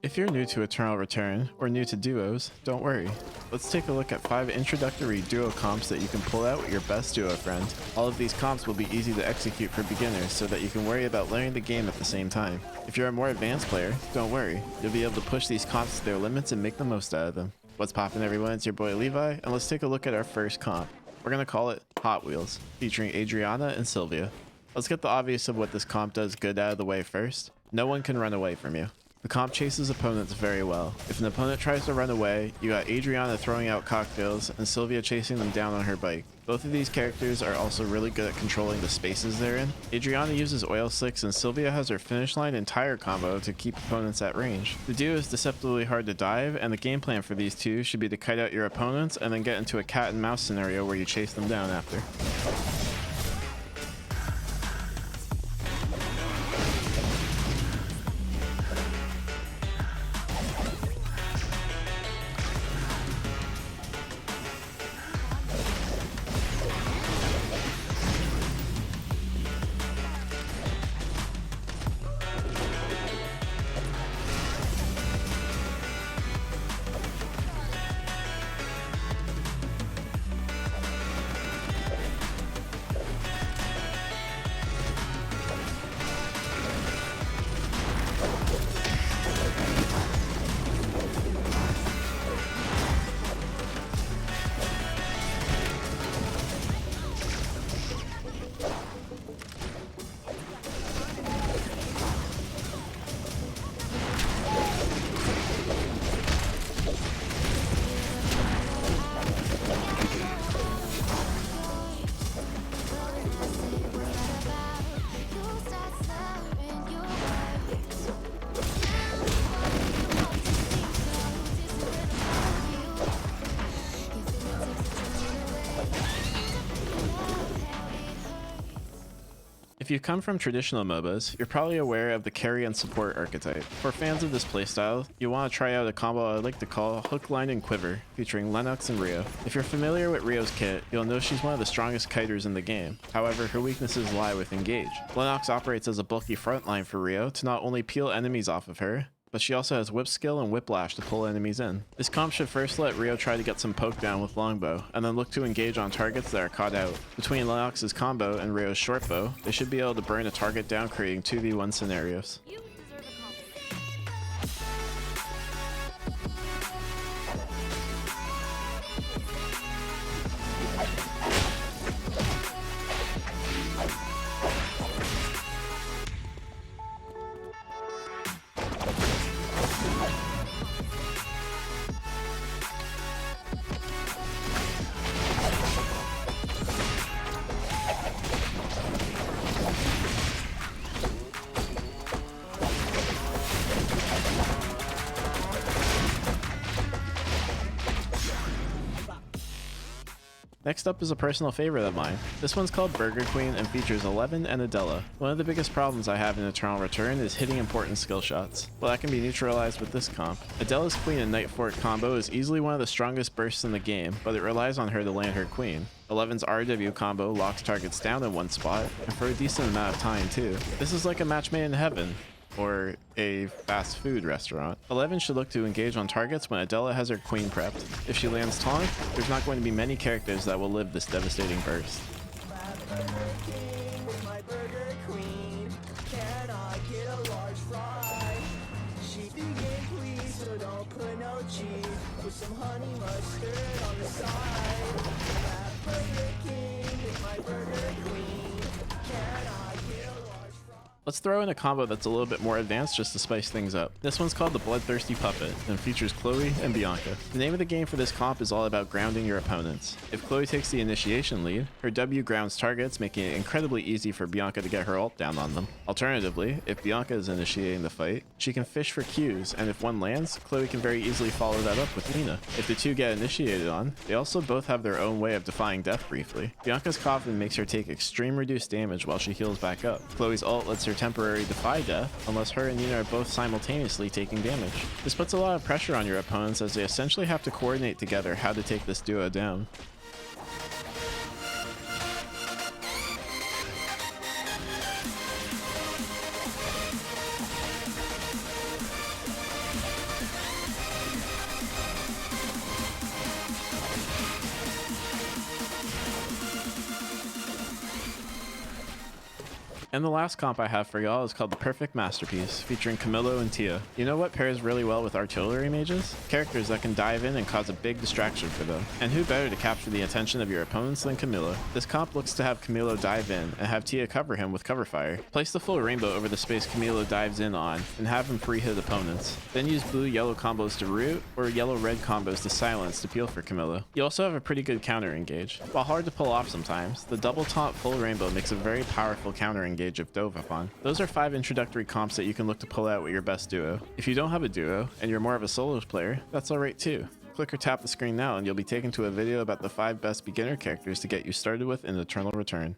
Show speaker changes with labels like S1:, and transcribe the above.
S1: If you're new to Eternal Return, or new to duos, don't worry. Let's take a look at 5 introductory duo comps that you can pull out with your best duo friend. All of these comps will be easy to execute for beginners so that you can worry about learning the game at the same time. If you're a more advanced player, don't worry. You'll be able to push these comps to their limits and make the most out of them. What's poppin' everyone, it's your boy Levi, and let's take a look at our first comp. We're gonna call it Hot Wheels, featuring Adriana and Sylvia. Let's get the obvious of what this comp does good out of the way first. No one can run away from you. The comp chases opponents very well. If an opponent tries to run away, you got Adriana throwing out cocktails and Sylvia chasing them down on her bike. Both of these characters are also really good at controlling the spaces they're in. Adriana uses oil slicks and Sylvia has her finish line and tire combo to keep opponents at range. The duo is deceptively hard to dive, and the game plan for these two should be to kite out your opponents and then get into a cat and mouse scenario where you chase them down after. If you come from traditional MOBAs, you're probably aware of the carry and support archetype. For fans of this playstyle, you want to try out a combo I like to call Hook, Line, and Quiver, featuring Lennox and Rio. If you're familiar with Rio's kit, you'll know she's one of the strongest kiters in the game. However, her weaknesses lie with Engage. Lennox operates as a bulky front line for Rio to not only peel enemies off of her, but she also has whip skill and whiplash to pull enemies in. This comp should first let Rio try to get some poke down with longbow, and then look to engage on targets that are caught out. Between Lennox's combo and Rio's shortbow, they should be able to burn a target down, creating 2v1 scenarios. Next up is a personal favorite of mine. This one's called Burger Queen and features Eleven and Adela. One of the biggest problems I have in Eternal Return is hitting important skill shots. Well, that can be neutralized with this comp. Adela's Queen and Night Fort combo is easily one of the strongest bursts in the game, but it relies on her to land her Queen. Eleven's RW combo locks targets down in one spot, and for a decent amount of time too. This is like a match made in heaven, or a fast food restaurant. Eleven should look to engage on targets when Adela has her Queen prepped. If she lands taunt, there's not going to be many characters that will live this devastating burst. Let's throw in a combo that's a little bit more advanced just to spice things up. This one's called the Bloodthirsty Puppet and features Chloe and Bianca. The name of the game for this comp is all about grounding your opponents. If Chloe takes the initiation lead, her W grounds targets, making it incredibly easy for Bianca to get her ult down on them. Alternatively, if Bianca is initiating the fight, she can fish for Qs, and if one lands, Chloe can very easily follow that up with Lina. If the two get initiated on, they also both have their own way of defying death briefly. Bianca's coffin makes her take extreme reduced damage while she heals back up. Chloe's ult lets her temporary defy death unless her and Nina are both simultaneously taking damage. This puts a lot of pressure on your opponents as they essentially have to coordinate together how to take this duo down. And the last comp I have for y'all is called the Perfect Masterpiece, featuring Camillo and Tia. You know what pairs really well with artillery mages? Characters that can dive in and cause a big distraction for them. And who better to capture the attention of your opponents than Camillo? This comp looks to have Camillo dive in and have Tia cover him with cover fire. Place the full rainbow over the space Camillo dives in on and have him pre-hit opponents. Then use blue-yellow combos to root or yellow-red combos to silence to peel for Camillo. You also have a pretty good counter engage. While hard to pull off sometimes, the double taunt full rainbow makes a very powerful counter engage if dove upon. Those are 5 introductory comps that you can look to pull out with your best duo. If you don't have a duo and you're more of a solos player, that's alright too. Click or tap the screen now and you'll be taken to a video about the 5 best beginner characters to get you started with in Eternal Return.